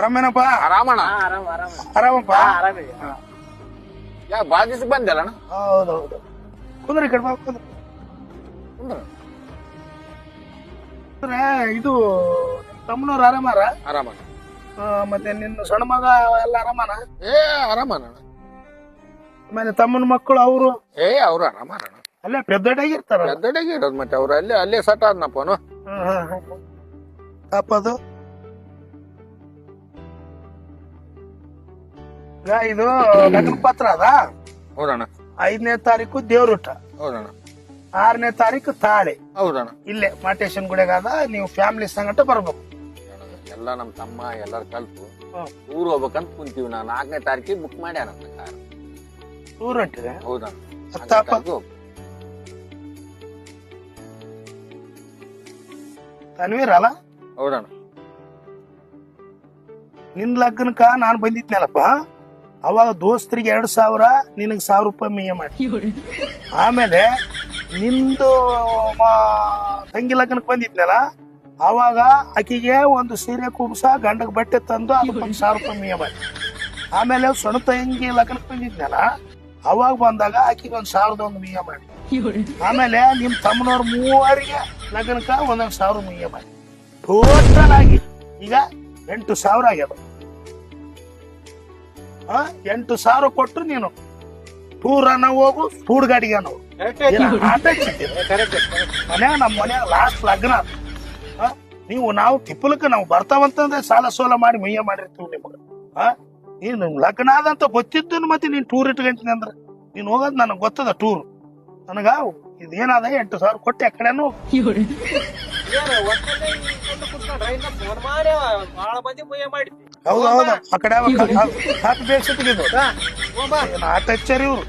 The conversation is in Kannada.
ಆರಾಮೇನಪ್ಪ? ಆರಾಮಣ್ಣ. ಆರಾಮಪ್ಪ? ಯಾ ಬಾಳ ದಿವಸ ಬಂದಲ್ಲ? ಹೌದೌದು. ಕುಂದ್ರಿ ಕಡ್ಬ ಕುಂದ್ರಿ. ಇದು ತಮ್ಮನವ್ರು ಆರಾಮಾರ? ಆರಾಮಣ್ಣ. ಮತ್ತೆ ನಿನ್ನ ಸಣ್ಣ ಮಗ ಎಲ್ಲ ಆರಾಮನ? ಏ ಆರಾಮಣ್ಣ. ಆಮೇಲೆ ತಮ್ಮನ ಮಕ್ಕಳು ಅವರು? ಏ ಅವ್ರು ಆರಾಮಣ್ಣ. ಅಲ್ಲೇ ಪೆದ್ದಡಾಗಿರ್ತಾರ? ಪೆದ್ದಡಾಗಿ ಇರೋದು ಮತ್ತೆ ಅವ್ರು ಅಲ್ಲೇ ಸಟ್ ಆದ್ನಪ್ಪನು. ತಪ್ಪದು ಇದು ಲಗ್ನ ಪತ್ರ ಅದ. ಹೌದಣ್ಣ. 5ನೇ ತಾರೀಕು ದೇವ್ರೂಟ, ಹೌದಣ್ಣ. 6ನೇ ತಾರೀಕು ತಾಳಿ. ಹೌದಣ್ಣ. ಇಲ್ಲೇ ಮಾಟೇಶನ್ ಗುಡಿಗಾದ. ನೀವು ಫ್ಯಾಮಿಲಿ ಸಂಗಟ ಬರ್ಬೇಕು. ಎಲ್ಲ ನಮ್ ತಮ್ಮ ಎಲ್ಲಾರು ಕಲ್ತು ಊರ್ ಹೋಗ್ಬೇಕಂತ ಕುಂತೀವಿ. ನಾ 4ನೇ ತಾರೀಕಿಗೆ ಬುಕ್ ಮಾಡ್ಯಾನಂತ ಕಾರ್. ಊರ್ ಹೊಂಟಿದೆ? ಹೌದಣ್ಣ. ತನ್ವೀರ್ ಅಲ್ಲ? ಹೌದಣ್ಣ. ನಿನ್ ಲಗ್ನಕ್ಕ ನಾನ್ ಬಂದಿದ್ನಲ್ಲಪ್ಪ, ಅವಾಗ ದೋಸ್ತರಿಗೆ 2,000, ನಿನಗ್ 1,000 ರೂಪಾಯಿ ಮೇಯ ಮಾಡಿ. ಆಮೇಲೆ ನಿಂದು ತಂಗಿ ಲಗ್ನಕ್ ಬಂದಿದ್ನಲ್ಲ, ಅವಾಗ ಆಕಿಗೆ ಒಂದು ಸೀರೆ ಕುಬ್ಸ, ಗಂಡಗ್ ಬಟ್ಟೆ ತಂದು ಅದಕ್ಕೊಂದು 1,000 ರೂಪಾಯಿ ಮೇಯ ಮಾಡಿ. ಆಮೇಲೆ ಸಣ್ಣ ತಂಗಿ ಲಗ್ನಕ್ ಬಂದಿದ್ನಲ್ಲ, ಅವಾಗ ಬಂದಾಗ ಆಕಿಗೆ 1,000 ಮೇಯ ಮಾಡಿ. ಆಮೇಲೆ ನಿಮ್ ತಮ್ಮನವ್ರ 3 ಲಗ್ನಕ್ಕ 1,000 ಮೇಯ ಮಾಡಿ. ಟೋಟಲ್ ಆಗಿ ಈಗ 8,000 ಆಗ್ಯದ. 8,000 ಕೊಟ್ಟು ನೀನು ಟೂರ್ ಅನ್ನ ಹೋಗು, ಸ್ಪೂಡ್ ಗಾಡಿಗೆ ಹೋಗು. ಮನ್ಯಾಗ ನಮ್ಮ ಮನ್ಯಾಗ ಲಾಸ್ಟ್ ಲಗ್ನ. ನಾವು ತಿಪ್ಪಲಕ್ಕ ನಾವು ಬರ್ತಾವಂತಂದ್ರೆ ಸಾಲ ಸೋಲ ಮಾಡಿ ಮೈಯ ಮಾಡಿರ್ತೀವಿ ನಿಮಗ. ನೀನು ಲಗ್ನ ಆದಂತ ಗೊತ್ತಿದ್ದು ಮತ್ತೆ ನೀನ್ ಟೂರ್ ಇಟ್ಕೊಂತೀನಿ ಅಂದ್ರ ನೀನ್ ಹೋಗೋದ್ ನನಗ್ ಗೊತ್ತದ. ಟೂರ್ ನನಗ ಇದೇನಾದ 8,000 ಕೊಟ್ಟು ಆ ಕಡೆನೂ ಹೌದೌದು. ಆ ಕಡೆ ಹಾಕಿ ಬೇಸಿಟ್ಟಿದ್ದು ಆಟ ಹಚ್ಚಾರಿ ಇವ್ರು.